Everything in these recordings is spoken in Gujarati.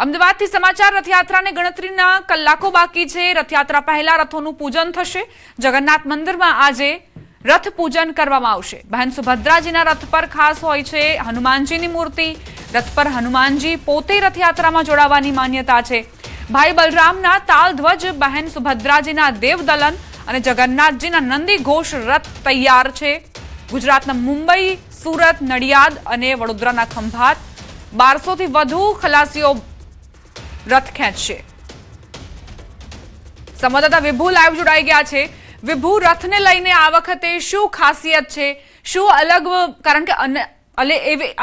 અમદાવાદથી સમાચાર રથયાત્રાને ગણતરીના કલાકો બાકી છે। રથયાત્રા પહેલા રથોનું પૂજન થશે। જગન્નાથ મંદિરમાં આજે રથ પૂજન કરવામાં આવશે। બહેન સુભદ્રાજીના રથ પર ખાસ હોય છે હનુમાનજીની મૂર્તિ। રથ પર હનુમાનજી પોતે રથયાત્રામાં જોડાવાની માન્યતા છે। ભાઈ બલરામના તાલધ્વજ, બહેન સુભદ્રાજીના દેવદલન અને જગન્નાથજીના નંદી ઘોષ રથ તૈયાર છે। ગુજરાતના મુંબઈ, સુરત, નડિયાદ અને વડોદરાના ખંભાત 1200 થી વધુ ખલાસીઓ રથ ખેંચશે। સંવાદદાતા વિભુ લાઈવ જોડાઈ ગયા છે। વિભુ, રથને લઈને આ વખતે શું ખાસિયત છે, શું અલગ? કારણ કે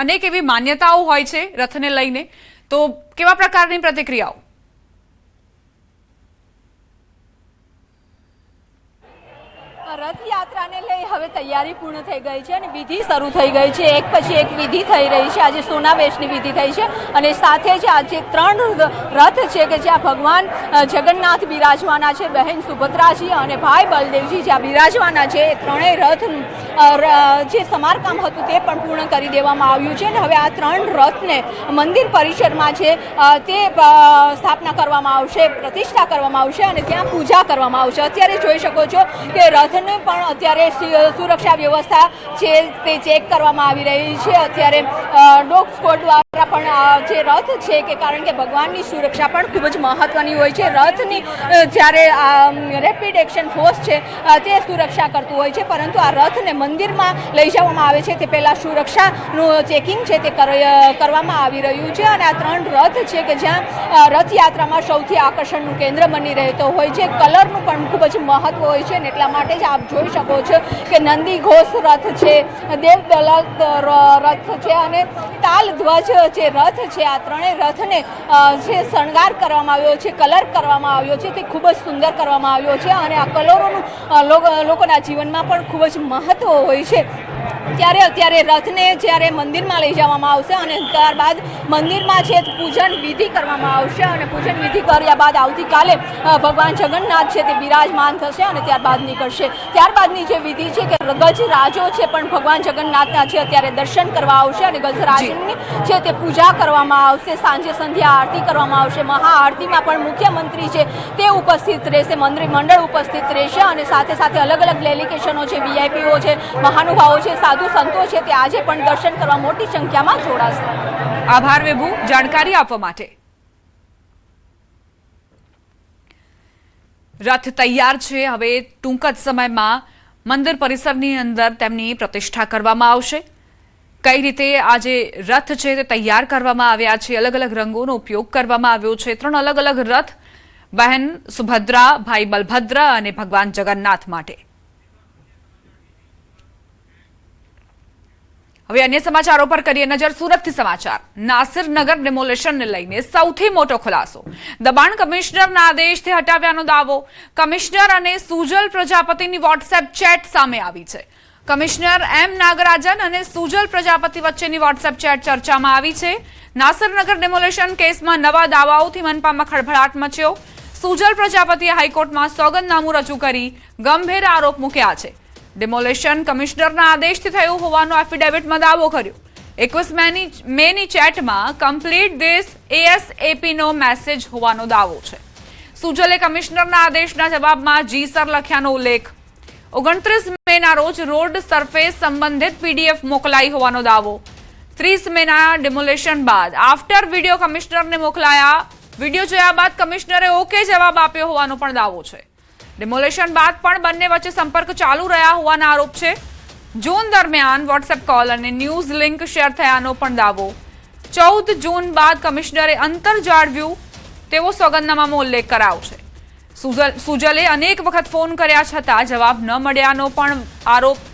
અનેક એવી માન્યતાઓ હોય છે રથને લઈને, તો કેવા પ્રકારની પ્રતિક્રિયાઓ? રથયાત્રાને લઈ હવે તૈયારી પૂર્ણ થઈ ગઈ છે અને વિધિ શરૂ થઈ ગઈ છે। એક પછી એક વિધિ થઈ રહી છે। આજે સોનાવેશની વિધિ થઈ છે અને સાથે જ આજે 3 રથ છે કે જ્યાં ભગવાન જગન્નાથ બિરાજવાના છે, બહેન સુભદ્રાજી અને ભાઈ બલદેવજી જ્યાં બિરાજવાના છે। એ ત્રણેય રથ જે સમારકામ હતું તે પણ પૂર્ણ કરી દેવામાં આવ્યું છે અને હવે આ 3 રથને મંદિર પરિસરમાં છે તે સ્થાપના કરવામાં આવશે, પ્રતિષ્ઠા કરવામાં આવશે અને ત્યાં પૂજા કરવામાં આવશે। અત્યારે જોઈ શકો છો કે રથને પણ અત્યારે સુરક્ષા વ્યવસ્થા છે તે ચેક કરવામાં આવી રહી છે। અત્યારે ડોગ સ્ક્વોડ દ્વારા પણ જે રથ છે કે કારણ કે ભગવાનની સુરક્ષા પણ ખૂબ જ મહત્વની હોય છે। રથની જ્યારે રેપિડ એક્શન ફોર્સ છે તે સુરક્ષા કરતું હોય છે, પરંતુ આ રથને મંદિરમાં લઈ જવામાં આવે છે તે પહેલાં સુરક્ષાનું ચેકિંગ છે તે કરવામાં આવી રહ્યું છે અને આ 3 રથ છે કે જ્યાં રથયાત્રામાં સૌથી આકર્ષણનું કેન્દ્ર બની રહેતો હોય છે। કલરનું પણ ખૂબ જ મહત્વ હોય છે અને એટલા માટે જ આપ જોઈ શકો છો કે નંદી ઘોષ રથ છે, દેવદલત રથ છે અને તાલધ્વજ જે રથ છે, આ ત્રણેય રથને જે શણગાર કરવામાં આવ્યો છે, કલર કરવામાં આવ્યો છે તે ખૂબ જ સુંદર કરવામાં આવ્યો છે અને આ કલરોનું લોકોના જીવનમાં પણ ખૂબ જ મહત્વ હોય છે। ત્યારે અત્યારે રથને જ્યારે મંદિરમાં લઈ જવામાં આવશે અને ત્યારબાદ મંદિરમાં છે પૂજન વિધિ કરવામાં આવશે અને પૂજન વિધિ કર્યા બાદ આવતીકાલે ભગવાન જગન્નાથ છે તે બિરાજમાન થશે અને ત્યારબાદ નીકળશે। ત્યારબાદની જે વિધિ છે કે ગજરાજો છે પણ ભગવાન જગન્નાથના છે અત્યારે દર્શન કરવા આવશે અને ગજરાજની છે તે પૂજા કરવામાં આવશે। સાંજે સંધ્યા આરતી કરવામાં આવશે। મહાઆરતીમાં પણ મુખ્યમંત્રી છે તે ઉપસ્થિત રહેશે, મંત્રીમંડળ ઉપસ્થિત રહેશે અને સાથે સાથે અલગ અલગ ડેલિગેશનો છે, વીઆઈપીઓ છે, મહાનુભાવો છે, સાધુ સંતો છે તે આજે પણ દર્શન કરવા મોટી સંખ્યામાં જોડાશે। આભાર વિભુ, જાણકારી આપવા માટે। રથ તૈયાર છે, હવે ટૂંક જ સમયમાં મંદિર પરિસરની અંદર તેમની પ્રતિષ્ઠા કરવામાં આવશે। કઈ રીતે આજે રથ છે તે તૈયાર કરવામાં આવ્યા છે, અલગ અલગ રંગોનો ઉપયોગ કરવામાં આવ્યો છે। 3 અલગ અલગ રથ, બહેન સુભદ્રા, ભાઈ બલભદ્ર અને ભગવાન જગન્નાથ માટે। હવે અન્ય સમાચારો પર કરીએ નજર। સુરતથી સમાચાર। નાસિરનગર ડિમોલેશનને લઈને સૌથી મોટો ખુલાસો। દબાણ કમિશનરના આદેશથી હટાવ્યાનો દાવો। કમિશનર અને સુજલ પ્રજાપતિની વોટ્સએપ ચેટ સામે આવી છે। કમિશનર એમ નાગરાજન અને સુજલ પ્રજાપતિ વચ્ચેની વોટ્સએપ ચેટ ચર્ચામાં આવી છે। નાસિરનગર ડિમોલેશન કેસમાં નવા દાવાઓથી મનપામાં ખળભળાટ મચ્યો। સુજલ પ્રજાપતિએ હાઈકોર્ટમાં સોગંદનામું રજૂ કરી ગંભીર આરોપ મૂક્યા છે। ડિમોલેશન કમિશનરના આદેશથી થયું હોવાનો એફિડેવિટમાં દાવો કર્યો। 21 મેની ચેટમાં કમ્પ્લીટ ધીસ એએસએપીનો મેસેજ હોવાનો દાવો છે। સુજલે કમિશનરના આદેશના જવાબમાં જી સર લખ્યાનો ઉલ્લેખ। 29 મેના રોજ રોડ સરફેસ સંબંધિત પીડીએફ મોકલાઈ હોવાનો દાવો। 30 મેના ડિમોલેશન બાદ આફ્ટર વિડીયો કમિશનરને મોકલાયા। વિડીયો જોયા બાદ કમિશનરે ઓકે જવાબ આપ્યો હોવાનો પણ દાવો છે। ડિમોલેશન બાદ પણ બંને વચ્ચે સંપર્ક ચાલુ રહ્યા હોવાના આરોપ છે। જૂન દરમિયાન વોટ્સએપ કોલ અને ન્યૂઝ લિંક શેર થયાનો પણ દાવો। 14 જૂન બાદ કમિશનરે અંતર જાળવ્યું તેવો સોગંદનામામાં ઉલ્લેખ કરાયો છે। સુજલે અનેક વખત ફોન કર્યા છતાં જવાબ ન મળ્યાનો પણ આરોપ।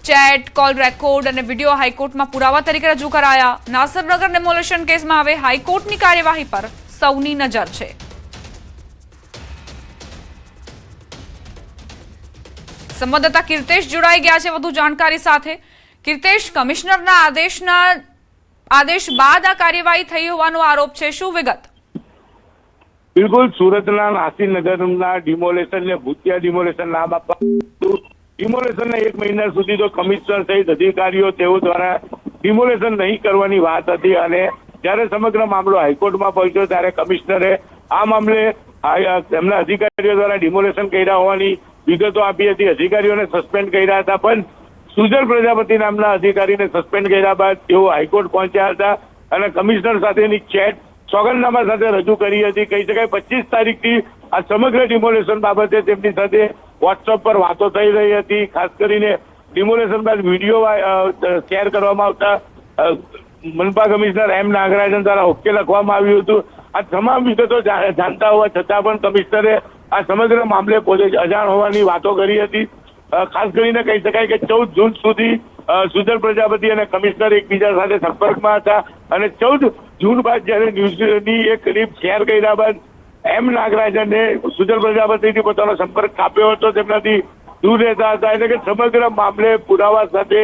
ચેટ, કોલ રેકોર્ડ અને વિડીયો હાઈકોર્ટમાં પુરાવા તરીકે રજૂ કરાયા। નાસિરનગર ડિમોલેશન કેસમાં હવે હાઈકોર્ટની કાર્યવાહી પર સૌની નજર છે। સંવાદદાતા કીર્તેશ જોડાઈ ગયા છે વધુ જાણકારી સાથે। કીર્તેશ, કમિશનરના આદેશ બાદ આ કાર્યવાહી થઈ હોવાનો આરોપ છે, શું વિગત? બિલકુલ, સુરતના નાસિરનગરના ડિમોલેશનને ભૂતિયા ડિમોલેશન નામ આપવામાં ડિમોલેશનના 1 મહિના સુધી તો કમિશનર સહિત અધિકારીઓ તેઓ દ્વારા ડિમોલેશન નહીં કરવાની વાત હતી અને જ્યારે સમગ્ર મામલો હાઈકોર્ટમાં પહોંચ્યો ત્યારે કમિશનરે આ મામલે એમના અધિકારીઓ દ્વારા ડિમોલેશન કર્યા હોવાની વિગતો આપી હતી. અધિકારીઓને સસ્પેન્ડ કર્યા હતા, પણ સુજલ પ્રજાપતિ નામના અધિકારીને સસ્પેન્ડ કર્યા બાદ તેઓ હાઈકોર્ટ પહોંચ્યા હતા અને કમિશનર સાથેની ચેટ સોગંદનામા સાથે રજૂ કરી હતી. કહી શકાય 25 તારીખથી આ સમગ્ર ડિમોલેશન બાબતે તેમની સાથે વોટ્સઅપ પર વાતો થઈ રહી હતી. ખાસ કરીને ડિમોલેશન બાદ વિડીયો શેર કરવામાં આવતા મનપા કમિશનર એમ નાગરાજન દ્વારા ઓકે લખવામાં આવ્યું હતું. આ તમામ વિગતો જાણતા હોવા છતાં પણ કમિશનરે આ સમગ્ર મામલે પોતે અજાણ હોવાની વાતો કરી હતી. ખાસ કરીને કહી શકાય કે 14 જૂન સુધી સુજલ પ્રજાપતિ અને કમિશનર એકબીજા સાથે સંપર્કમાં હતા અને 14 જૂન બાદ જ્યારે ન્યૂઝની એક ક્લિપ શેર કર્યા બાદ એમ નાગરાજને સુજલ પ્રજાપતિથી પોતાનો સંપર્ક કાપ્યો હતો, તેમનાથી દૂર રહેતા હતા. એટલે કે સમગ્ર મામલે પુરાવા સાથે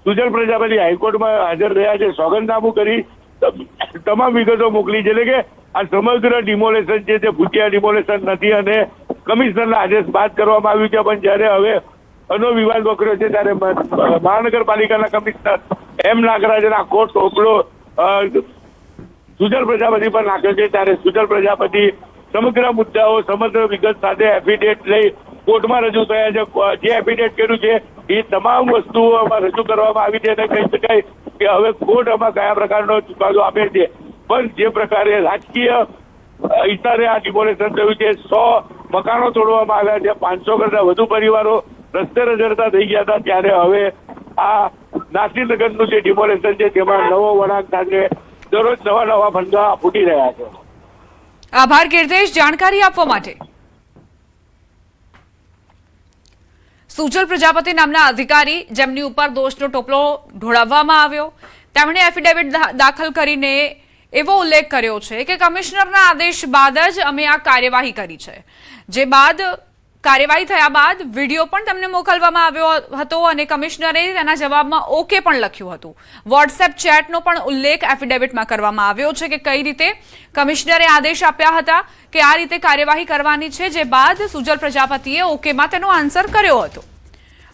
સુજલ પ્રજાપતિ હાઈકોર્ટમાં હાજર રહ્યા છે, સોગંદનામું કરી તમામ વિગતો મોકલી છે. એટલે કે આ સમગ્ર ડિમોલેશન છે તે ભૂતિયા ડિમોલેશન નથી અને કમિશનરના આદેશ બાદ કરવામાં આવ્યું છે. પણ જ્યારે હવે આનો વિવાદ વકર્યો છે ત્યારે મહાનગરપાલિકાના કમિશનર એમ નાગરાજન આખો ટોપલો સુજલ પ્રજાપતિ પર નાખ્યો છે. ત્યારે સુજલ પ્રજાપતિ સમગ્ર મુદ્દાઓ સમગ્ર વિગત સાથે એફિડેવિટ લઈ કોર્ટમાં રજૂ થયા છે. જે એફિડેવિટ કર્યું છે એ તમામ વસ્તુઓ આમાં રજૂ કરવામાં આવી છે અને કહી શકાય કે હવે કોર્ટ આમાં કયા પ્રકારનો ચુકાદો આપે છે. પણ જે પ્રકારે રાજકીય ઇશારે આ ડિમોલેશન થયું છે, 100 મકાનો તોડવામાં આવ્યા છે, 500 કરતા વધુ પરિવારો રસ્તે રઝળતા થઈ ગયા હતા, ત્યારે હવે આ નાસિરનગરનું જે ડિમોલેશન છે તેમાં નવો વળાંક સાથે દરરોજ નવા ફંદા ફૂટી રહ્યા છે. આભાર કીર્તેશ જાણકારી આપવા માટે. સુજલ પ્રજાપતિ નામના અધિકારી જેમની ઉપર દોષનો ટોપલો ઢોળાવવામાં આવ્યો, તેમણે એફિડેવિટ દાખલ કરીને એવો ઉલ્લેખ કર્યો છે કે કમિશનરના આદેશ બાદ જ અમે આ કાર્યવાહી કરી છે. જે બાદ કાર્યવાહી થયા બાદ વિડીયો પણ તેમને મોકલવામાં આવ્યો હતો અને કમિશનરે તેના જવાબમાં ઓકે પણ લખ્યું હતું. વોટ્સએપ ચેટનો પણ ઉલ્લેખ એફિડેવિટમાં કરવામાં આવ્યો છે કે કઈ રીતે કમિશનરે આદેશ આપ્યા હતા કે આ રીતે કાર્યવાહી કરવાની છે, જે બાદ સુજલ પ્રજાપતિએ ઓકેમાં તેનો આન્સર કર્યો હતો.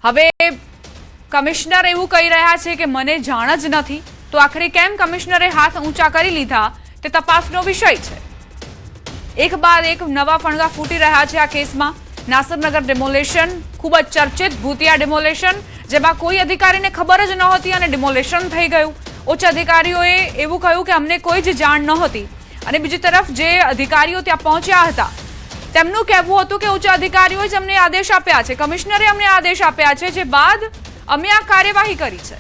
હવે કમિશનર એવું કહી રહ્યા છે કે મને જાણ જ નથી, તો આખરે કેમ કમિશનરે હાથ ઊંચા કરી લીધા તે તપાસનો વિષય છે. એક બાદ એક નવા ફણગા ફૂટી રહ્યા છે આ કેસમાં. નાસિરનગર ડિમોલેશન ખૂબ જ ચર્ચિત ભૂતિયા ડિમોલેશન, જેમાં કોઈ અધિકારીને ખબર જ નહોતી અને ડિમોલેશન થઈ ગયું. ઉચ્ચ અધિકારીઓએ એવું કહ્યું કે અમને કોઈ જ જાણ નહોતી અને બીજી તરફ જે અધિકારીઓ ત્યાં પહોંચ્યા હતા તેમનું કહેવું હતું કે ઉચ્ચ અધિકારીઓએ જ અમને આદેશ આપ્યા છે, કમિશનરે અમને આદેશ આપ્યા છે, જે બાદ અમે આ કાર્યવાહી કરી છે.